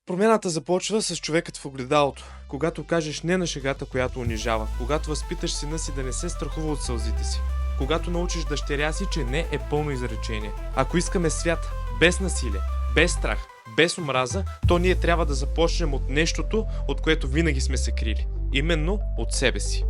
Промяната започва с човекът в огледалото. Когато кажеш не на шегата, която унижава. Когато възпиташ сина си да не се страхува от сълзите си. Когато научиш дъщеря си, че не е пълно изречение. Ако искаме свят без насилие, без страх, без омраза, то ние трябва да започнем от нещото, от което винаги сме се крили. Именно от себе си.